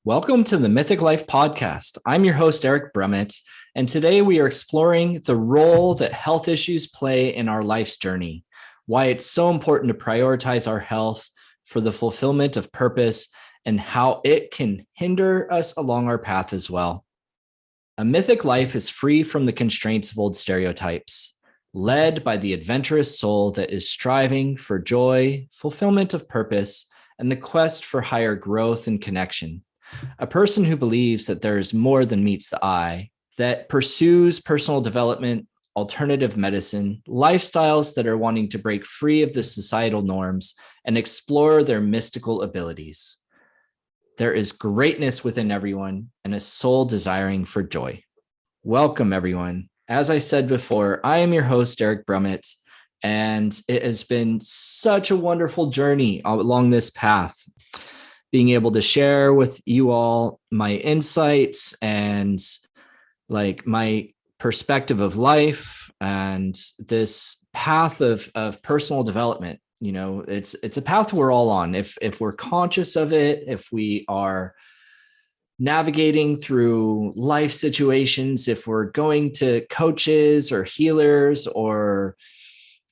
Welcome to the Mythic Life Podcast. I'm your host, Eric Brumett, and today we are exploring the role that health issues play in our life's journey, why it's so important to prioritize our health for the fulfillment of purpose, and how it can hinder us along our path as well. A mythic life is free from the constraints of old stereotypes, led by the adventurous soul that is striving for joy, fulfillment of purpose, and the quest for higher growth and connection. A person who believes that there is more than meets the eye, that pursues personal development, alternative medicine, lifestyles that are wanting to break free of the societal norms and explore their mystical abilities. There is greatness within everyone and a soul desiring for joy. Welcome, everyone. As I said before, I am your host, Eric Brumett, and it has been such a wonderful journey along this path. Being able to share with you all my insights and my perspective of life and this path of personal development. You know, it's a path we're all on. If we're conscious of it, if we are navigating through life situations, if we're going to coaches or healers or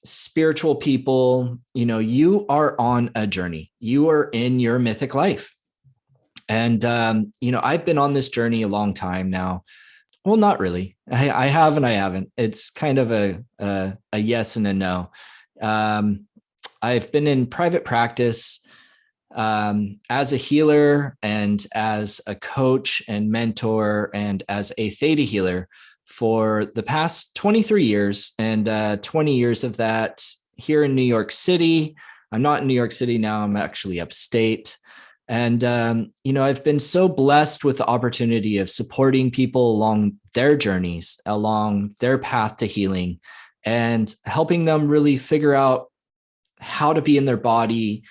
spiritual people, you know, you are on a journey. You are in your mythic life. And, I've been on this journey a long time now. Well, not really. I have and I haven't. It's kind of a yes and a no. I've been in private practice as a healer and as a coach and mentor and as a theta healer for the past 23 years, and 20 years of that here in New York City. I'm not in New York City now. I'm actually upstate. And, I've been so blessed with the opportunity of supporting people along their journeys, along their path to healing, and helping them really figure out how to be in their body,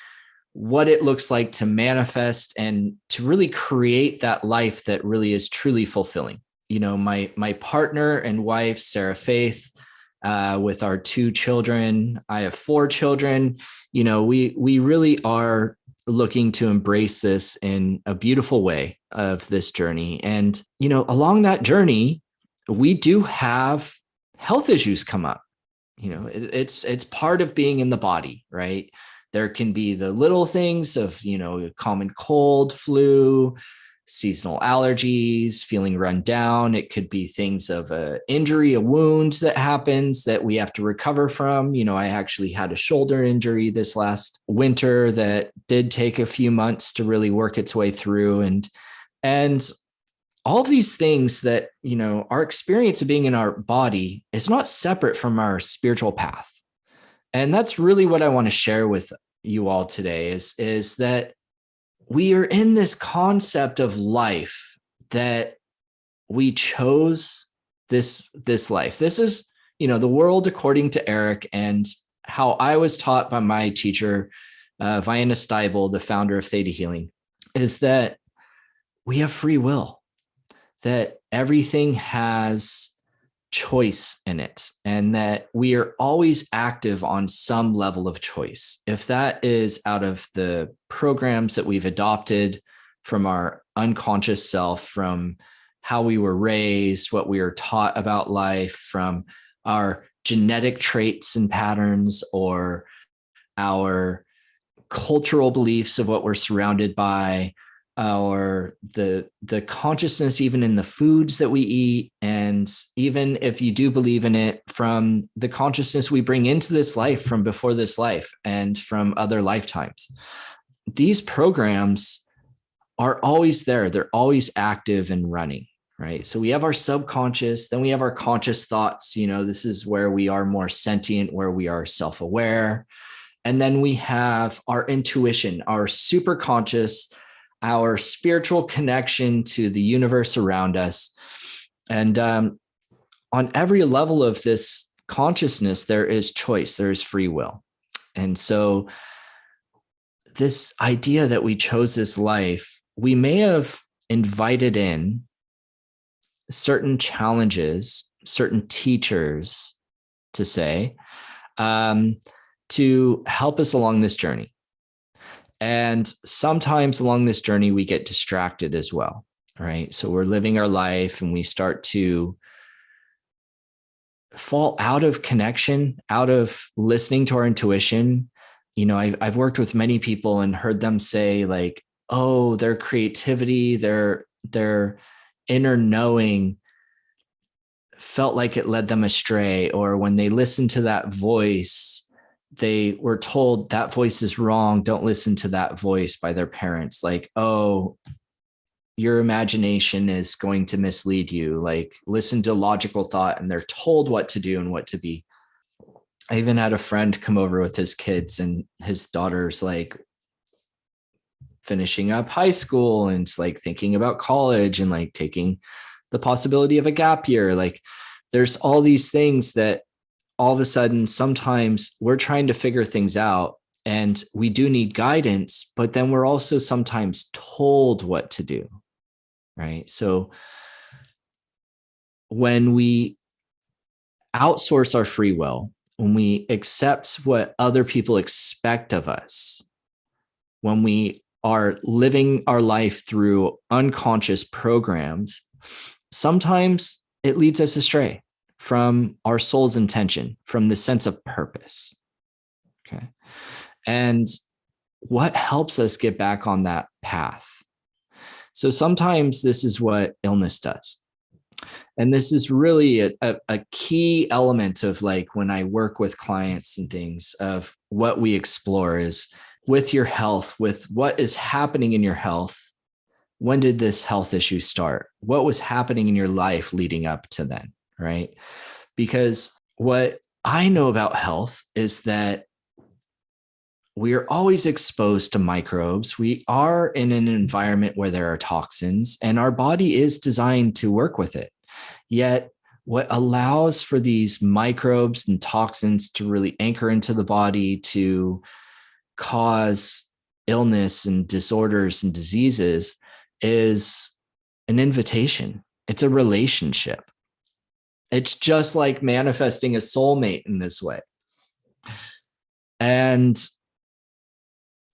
what it looks like to manifest and to really create that life that really is truly fulfilling. You know, my partner and wife, Sarah Faith, with our 2 children, I have 4 children. You know, we really are looking to embrace this in a beautiful way of this journey. And, you know, along that journey, we do have health issues come up. You know, it's part of being in the body, right? There can be the little things of, common cold, flu, seasonal allergies, feeling run down. It could be things of an injury, a wound that happens that we have to recover from. You know, I actually had a shoulder injury this last winter that did take a few months to really work its way through. And all of these things that, our experience of being in our body is not separate from our spiritual path. And that's really what I want to share with you all today is that we are in this concept of life that we chose this life. This is, the world according to Eric and how I was taught by my teacher, Vienna Steibel, the founder of Theta Healing, is that we have free will, that everything has choice in it, and that we are always active on some level of choice. If that is out of the programs that we've adopted from our unconscious self, from how we were raised, what we were taught about life, from our genetic traits and patterns, or our cultural beliefs of what we're surrounded by, or the consciousness even in the foods that we eat, and even if you do believe in it, from the consciousness we bring into this life from before this life and from other lifetimes. These programs are always there. They're always active and running, right? So we have our subconscious, then we have our conscious thoughts. This is where we are more sentient, where we are self-aware. And then we have our intuition, our superconscious, our spiritual connection to the universe around us. And on every level of this consciousness, there is choice, there is free will. And so this idea that we chose this life, we may have invited in certain challenges, certain teachers, to say, to help us along this journey. And sometimes along this journey, we get distracted as well, right? So we're living our life and we start to fall out of connection, out of listening to our intuition. I've worked with many people and heard them say like, oh, their creativity, their inner knowing felt like it led them astray. Or when they listened to that voice, they were told that voice is wrong. Don't listen to that voice by their parents. Like, oh, your imagination is going to mislead you. Like, listen to logical thought, and they're told what to do and what to be. I even had a friend come over with his kids, and his daughter's like finishing up high school and like thinking about college and like taking the possibility of a gap year. Like, there's all these things that all of a sudden, sometimes we're trying to figure things out and we do need guidance, but then we're also sometimes told what to do. Right. So when we outsource our free will, when we accept what other people expect of us, when we are living our life through unconscious programs, sometimes it leads us astray from our soul's intention, from the sense of purpose. Okay. And what helps us get back on that path? So sometimes this is what illness does. And this is really a key element of like when I work with clients and things of what we explore is with your health, with what is happening in your health. When did this health issue start? What was happening in your life leading up to then, right? Because what I know about health is that we are always exposed to microbes. We are in an environment where there are toxins, and our body is designed to work with it. Yet, what allows for these microbes and toxins to really anchor into the body to cause illness and disorders and diseases is an invitation. It's a relationship. It's just like manifesting a soulmate in this way. And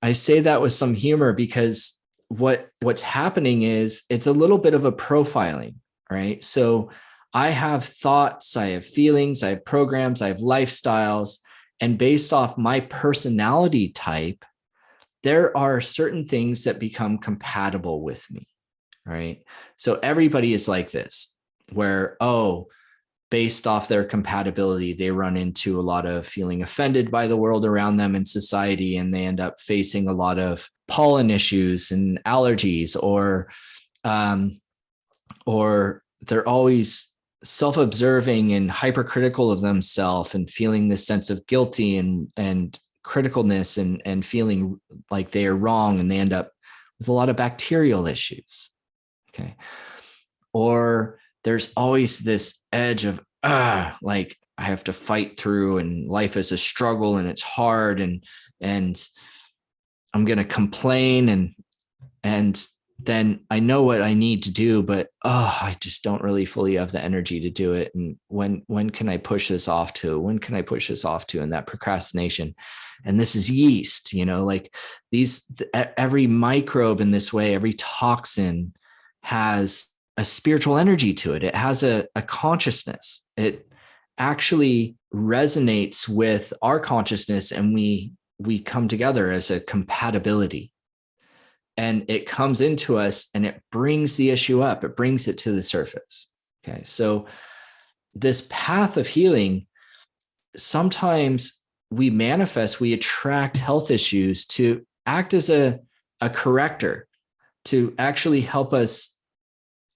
I say that with some humor because what's happening is it's a little bit of a profiling, right? So I have thoughts, I have feelings, I have programs, I have lifestyles, and based off my personality type, there are certain things that become compatible with me, right? So everybody is like this, where, based off their compatibility, they run into a lot of feeling offended by the world around them in society, and they end up facing a lot of pollen issues and allergies, or they're always self-observing and hypercritical of themselves and feeling this sense of guilty and criticalness and feeling like they are wrong, and they end up with a lot of bacterial issues. Okay. Or there's always this edge of, like I have to fight through, and life is a struggle and it's hard, and I'm going to complain, and then I know what I need to do, but I just don't really fully have the energy to do it. And when can I push this off to? When can I push this off to? And that procrastination. And this is yeast, like every microbe in this way, every toxin has a spiritual energy to it. It has a consciousness. It actually resonates with our consciousness, and we come together as a compatibility. And it comes into us and it brings the issue up. It brings it to the surface. Okay. So this path of healing, sometimes we attract health issues to act as a corrector, to actually help us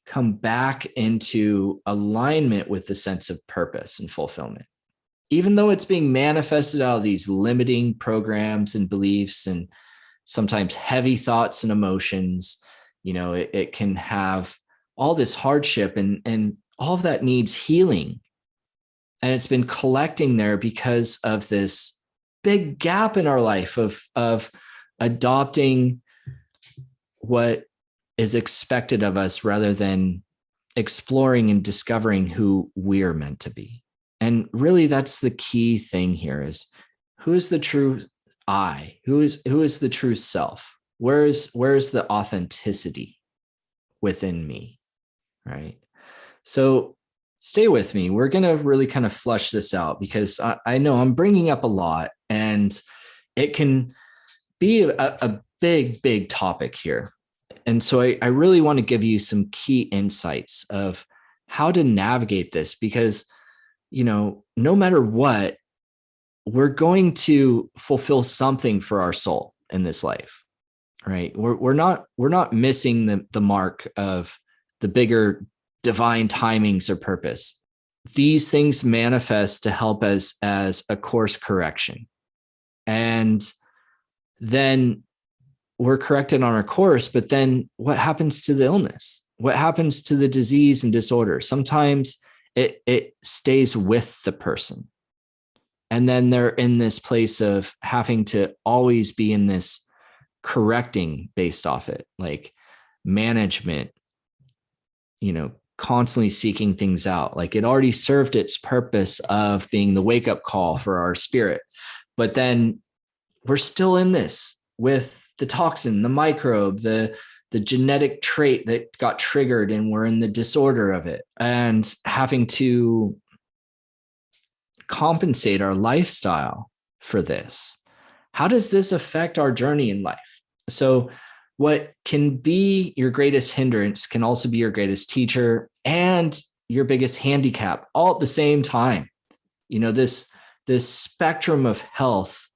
come back into alignment with the sense of purpose and fulfillment. Even though it's being manifested out of these limiting programs and beliefs and sometimes heavy thoughts and emotions, it can have all this hardship, and all of that needs healing. And it's been collecting there because of this big gap in our life of adopting what is expected of us rather than exploring and discovering who we're meant to be. And really, that's the key thing here is, who is the true who is the true self? Where's the authenticity within me, right? So stay with me. We're going to really kind of flush this out, because I know I'm bringing up a lot, and it can be a big topic here. And so I really want to give you some key insights of how to navigate this, because, no matter what, we're going to fulfill something for our soul in this life, right? We're not missing the mark of the bigger divine timings or purpose. These things manifest to help us as a course correction. And then we're corrected on our course, but then what happens to the illness? What happens to the disease and disorder? Sometimes it stays with the person. And then they're in this place of having to always be in this correcting based off it, like management, constantly seeking things out. Like it already served its purpose of being the wake-up call for our spirit. But then we're still in this with the toxin, the microbe, the genetic trait that got triggered, and we're in the disorder of it, and having to compensate our lifestyle for this. How does this affect our journey in life? So what can be your greatest hindrance can also be your greatest teacher and your biggest handicap all at the same time. This spectrum of health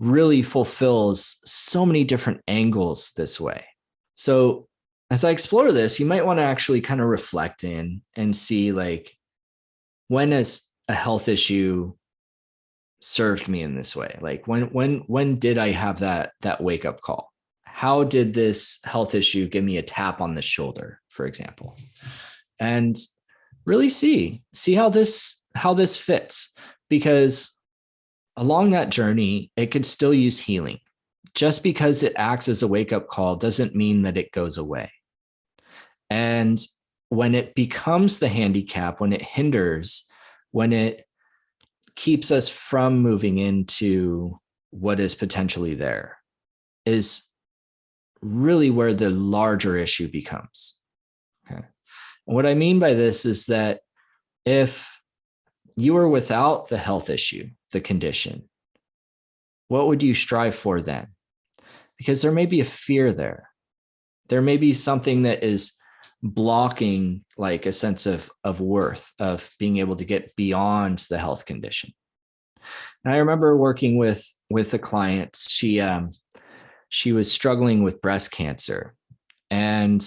really fulfills so many different angles this way. So as I explore this, you might want to actually kind of reflect in and see, like, when has a health issue served me in this way? Like when did I have that wake up call? How did this health issue give me a tap on the shoulder, for example? And really see how this fits, because along that journey, it could still use healing. Just because it acts as a wake-up call doesn't mean that it goes away. And when it becomes the handicap, when it hinders, when it keeps us from moving into what is potentially there, is really where the larger issue becomes. Okay. And what I mean by this is that if you were without the health issue, the condition, what would you strive for then? Because there may be a fear there. There may be something that is blocking, like, a sense of worth, of being able to get beyond the health condition. And I remember working with a client. She was struggling with breast cancer. And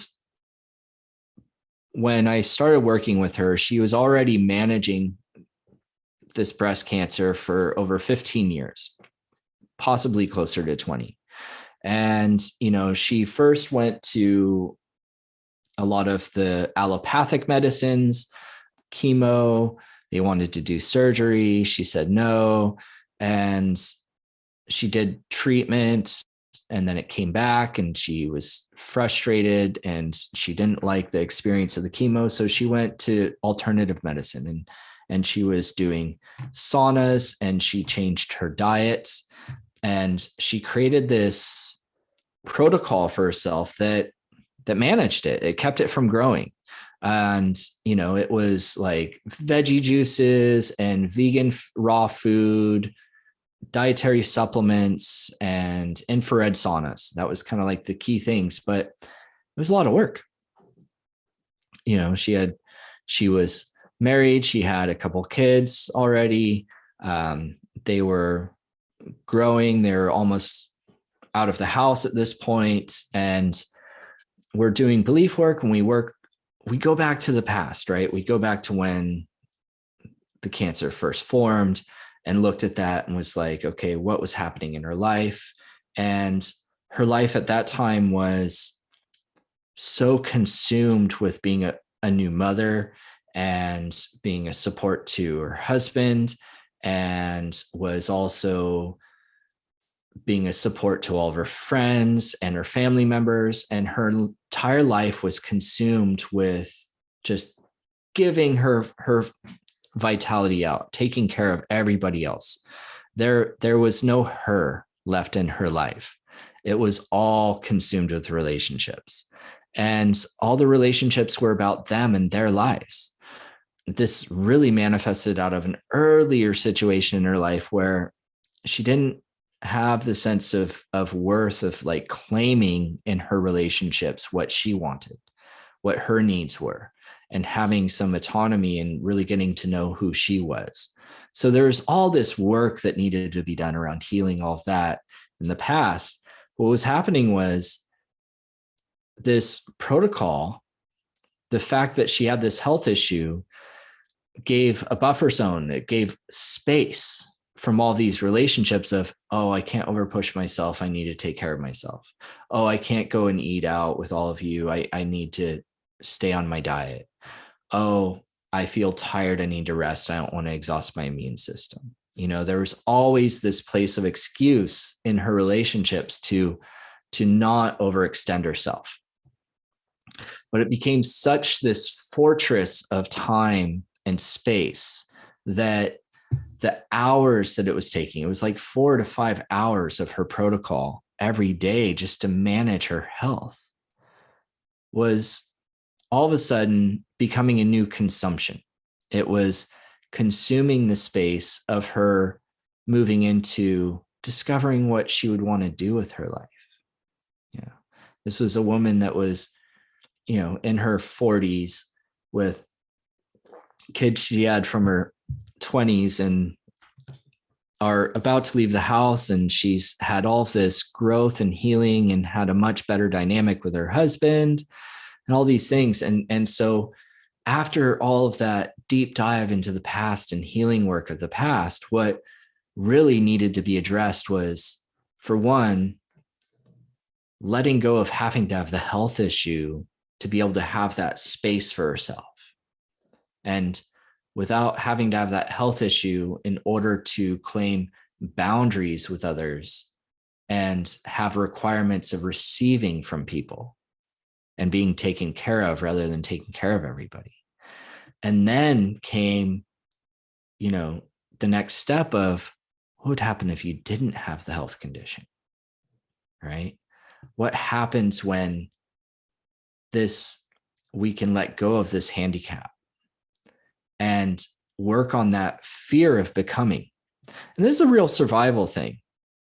when I started working with her, she was already managing this breast cancer for over 15 years, possibly closer to 20. And, she first went to a lot of the allopathic medicines, chemo. They wanted to do surgery. She said no. And she did treatment, and then it came back, and she was frustrated, and she didn't like the experience of the chemo. So she went to alternative medicine, and she was doing saunas, and she changed her diet, and she created this protocol for herself that managed it. It kept it from growing. And, it was like veggie juices and vegan raw food, dietary supplements, and infrared saunas. That was kind of like the key things, but it was a lot of work. She was married. She had a couple kids already. They were growing. They were almost out of the house at this point. And we're doing belief work. When we go back to the past, right? We go back to when the cancer first formed, and looked at that and was like, okay, what was happening in her life? And her life at that time was so consumed with being a new mother and being a support to her husband, and was also being a support to all of her friends and her family members. And her entire life was consumed with just giving her vitality out, taking care of everybody else. There was no her left in her life. It was all consumed with relationships. And all the relationships were about them and their lives. This really manifested out of an earlier situation in her life where she didn't have the sense of worth, of like claiming in her relationships what she wanted, what her needs were, and having some autonomy and really getting to know who she was. So there's all this work that needed to be done around healing all of that in the past. What was happening was this protocol, the fact that she had this health issue, gave a buffer zone. It gave space from all these relationships of, oh, I can't overpush myself. I need to take care of myself. Oh, I can't go and eat out with all of you. I need to stay on my diet. Oh, I feel tired. I need to rest. I don't want to exhaust my immune system. There was always this place of excuse in her relationships to not overextend herself. But it became such this fortress of time and space that the hours that it was taking, it was like 4 to 5 hours of her protocol every day just to manage her health, was all of a sudden becoming a new consumption. It was consuming the space of her moving into discovering what she would want to do with her life. Yeah. This was a woman that was, in her 40s with kids she had from her 20s and are about to leave the house. And she's had all of this growth and healing and had a much better dynamic with her husband and all these things. And so after all of that deep dive into the past and healing work of the past, what really needed to be addressed was, for one, letting go of having to have the health issue to be able to have that space for herself. And without having to have that health issue in order to claim boundaries with others and have requirements of receiving from people and being taken care of rather than taking care of everybody. And then came, the next step of what would happen if you didn't have the health condition, right? What happens when we can let go of this handicap and work on that fear of becoming. And this is a real survival thing.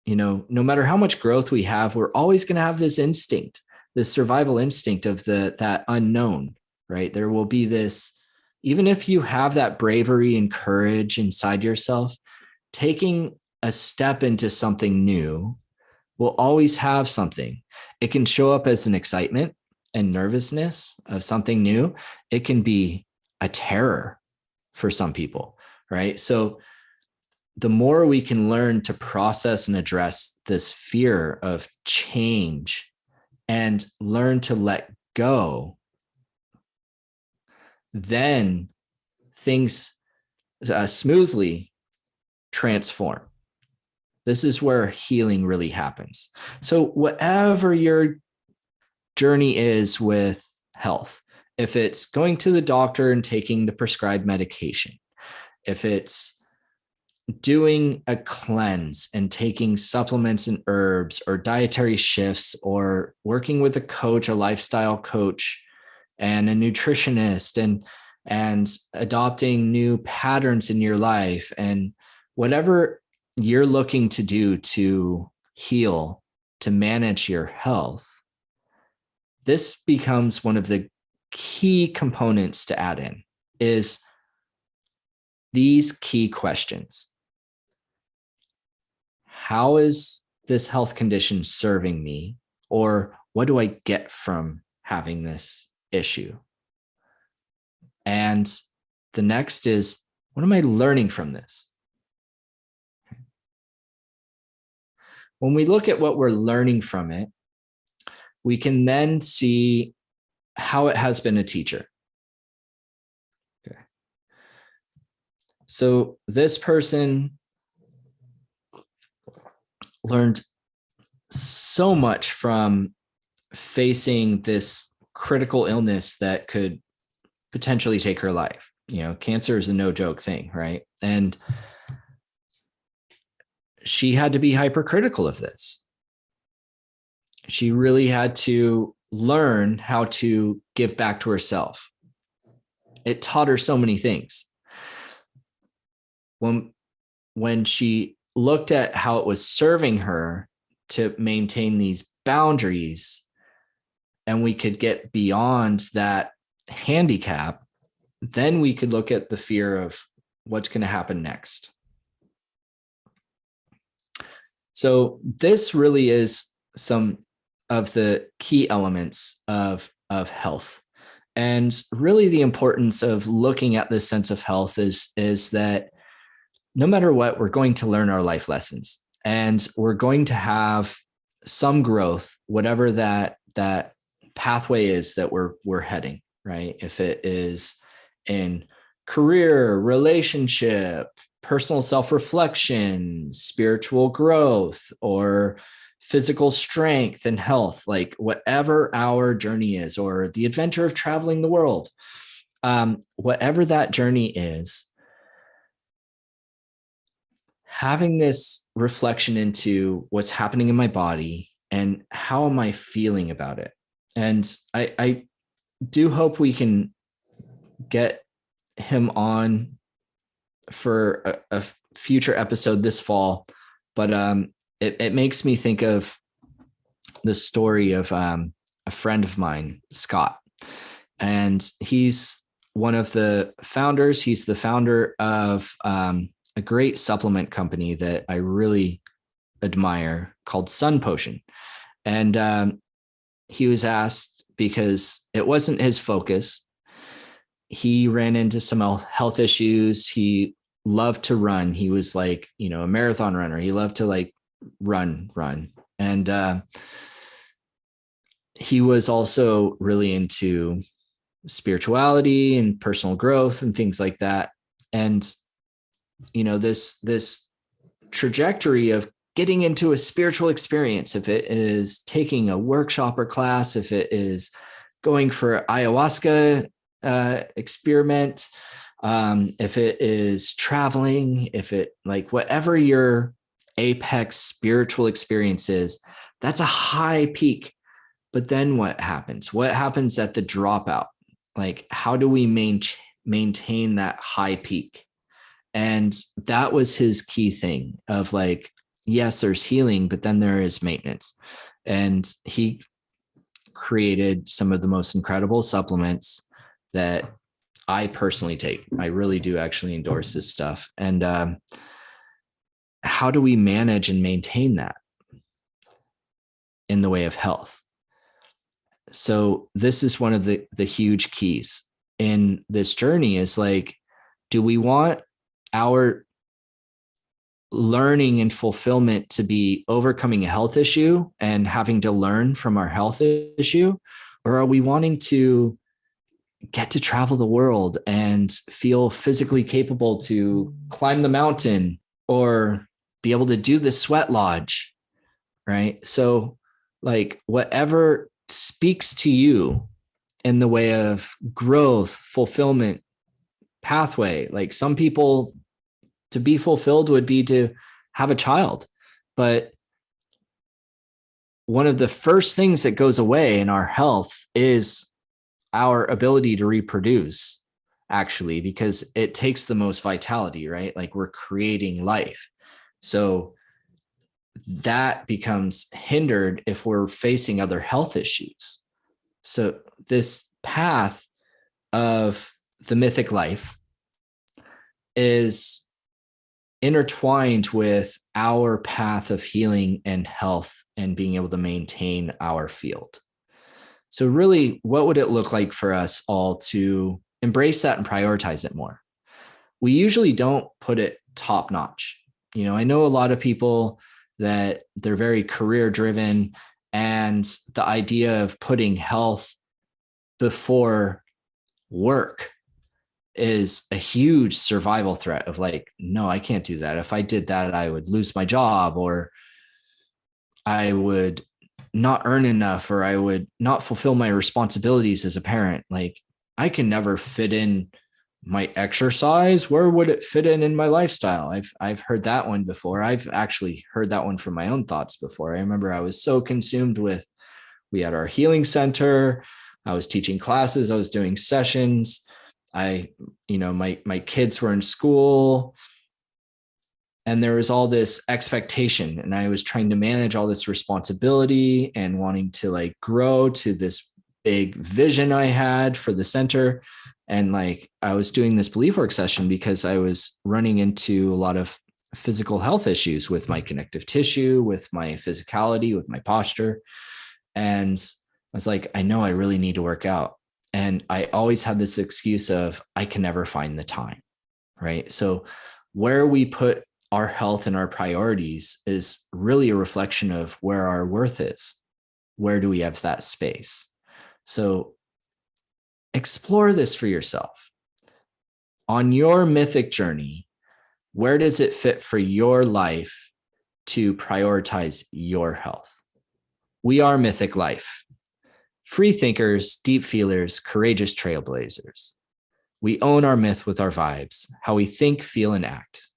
No matter how much growth we have, we're always going to have this instinct, this survival instinct of that unknown, right? There will be this, even if you have that bravery and courage inside yourself, taking a step into something new will always have something. It can show up as an excitement and nervousness of something new. It can be a terror for some people, right? So the more we can learn to process and address this fear of change and learn to let go, then things smoothly transform. This is where healing really happens. So whatever your journey is with health, if it's going to the doctor and taking the prescribed medication, if it's doing a cleanse and taking supplements and herbs or dietary shifts, or working with a coach, a lifestyle coach and a nutritionist, and adopting new patterns in your life, and whatever you're looking to do to heal, to manage your health, this becomes one of the key components to add in, is these key questions. How is this health condition serving me? Or what do I get from having this issue? And the next is, what am I learning from this? When we look at what we're learning from it, we can then see how it has been a teacher. Okay. So this person learned so much from facing this critical illness that could potentially take her life. Cancer is a no joke thing, right? And she had to be hypercritical of this. She really had to learn how to give back to herself. It taught her so many things. When she looked at how it was serving her to maintain these boundaries, and we could get beyond that handicap, then we could look at the fear of what's going to happen next. So this really is some of the key elements of health. And really the importance of looking at this sense of health is that no matter what, we're going to learn our life lessons, and we're going to have some growth, whatever that pathway is that we're heading, right? If it is in career, relationship, personal self-reflection, spiritual growth, or physical strength and health, like whatever our journey is, or the adventure of traveling the world, whatever that journey is, having this reflection into what's happening in my body and how am I feeling about it. And I do hope we can get him on for a future episode this fall, but it makes me think of the story of a friend of mine, Scott, and he's one of the founders. He's the founder of a great supplement company that I really admire called Sun Potion. And he was asked, because it wasn't his focus, he ran into some health issues. He loved to run. He was like, a marathon runner. He loved to like run. And he was also really into spirituality and personal growth and things like that. And, this trajectory of getting into a spiritual experience, if it is taking a workshop or class, if it is going for ayahuasca experiment, if it is traveling, if it like whatever your apex spiritual experience is, that's a high peak. But then what happens? What happens at the dropout? Like, how do we maintain that high peak? And that was his key thing of like, yes, there's healing, but then there is maintenance. And he created some of the most incredible supplements that I personally take. I really do actually endorse this stuff. And how do we manage and maintain that in the way of health? So this is one of the huge keys in this journey is like, do we want our learning and fulfillment to be overcoming a health issue and having to learn from our health issue? Or are we wanting to get to travel the world and feel physically capable to climb the mountain or be able to do the sweat lodge, right? So like whatever speaks to you in the way of growth, fulfillment, pathway, like some people, to be fulfilled would be to have a child. But one of the first things that goes away in our health is our ability to reproduce, actually, because it takes the most vitality, right? Like we're creating life. So that becomes hindered if we're facing other health issues. So this path of the mythic life is intertwined with our path of healing and health and being able to maintain our field. So really, what would it look like for us all to embrace that and prioritize it more? We usually don't put it top notch. I know a lot of people that they're very career driven, and the idea of putting health before work is a huge survival threat of like, no, I can't do that. If I did that, I would lose my job, or I would not earn enough, or I would not fulfill my responsibilities as a parent. Like I can never fit in my exercise, where would it fit in my lifestyle? I've heard that one before. I've actually heard that one from my own thoughts before. I remember I was so consumed with, we had our healing center, I was teaching classes, I was doing sessions. My kids were in school, and there was all this expectation, and I was trying to manage all this responsibility and wanting to like grow to this big vision I had for the center. And like, I was doing this belief work session because I was running into a lot of physical health issues with my connective tissue, with my physicality, with my posture. And I was like, I know I really need to work out. And I always had this excuse of, I can never find the time, right? So where we put our health and our priorities is really a reflection of where our worth is. Where do we have that space? So explore this for yourself. On your mythic journey, where does it fit for your life to prioritize your health? We are Mythic Life. Free thinkers, deep feelers, courageous trailblazers. We own our myth with our vibes, how we think, feel, and act.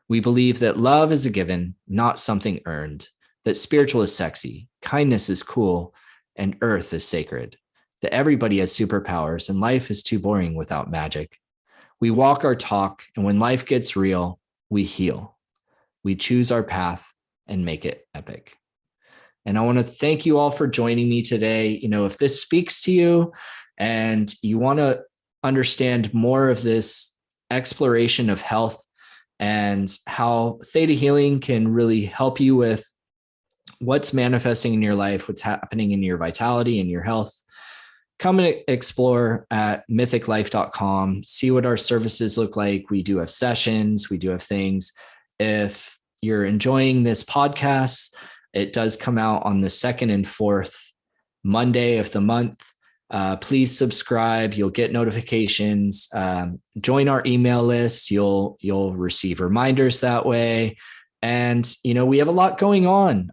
We believe that love is a given, not something earned, that spiritual is sexy, kindness is cool, and earth is sacred, that everybody has superpowers and life is too boring without magic. We walk our talk, and when life gets real, we heal. We choose our path and make it epic. And I want to thank you all for joining me today. If this speaks to you and you want to understand more of this exploration of health and how theta healing can really help you with what's manifesting in your life, what's happening in your vitality and your health, come and explore at mythiclife.com. See what our services look like. We do have sessions. We do have things. If you're enjoying this podcast, it does come out on the second and fourth Monday of the month. Please subscribe. You'll get notifications. Join our email list. You'll receive reminders that way. And, we have a lot going on.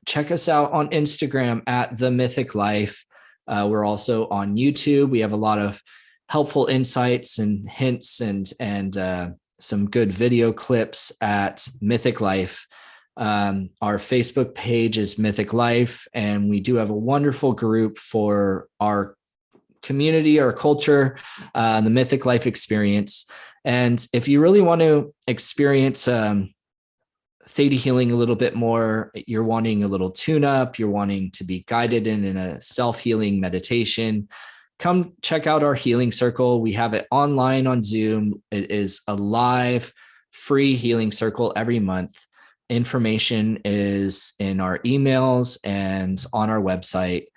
Check us out on Instagram at The Mythic Life. We're also on YouTube. We have a lot of helpful insights and hints and some good video clips at Mythic Life. Our Facebook page is Mythic Life, and we do have a wonderful group for our community, our culture, the Mythic Life experience. And if you really want to experience theta healing a little bit more, you're wanting a little tune-up, you're wanting to be guided in a self-healing meditation, come check out our healing circle. We have it online on Zoom. It is a live, free healing circle every month. Information is in our emails and on our website.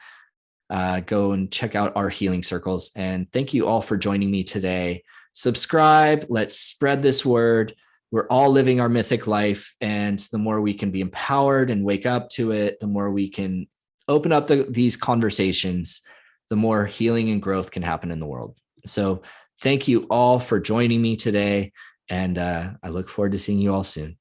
Go and check out our healing circles. And thank you all for joining me today. Subscribe. Let's spread this word. We're all living our mythic life. And the more we can be empowered and wake up to it, the more we can open up these conversations, the more healing and growth can happen in the world. So thank you all for joining me today. And I look forward to seeing you all soon.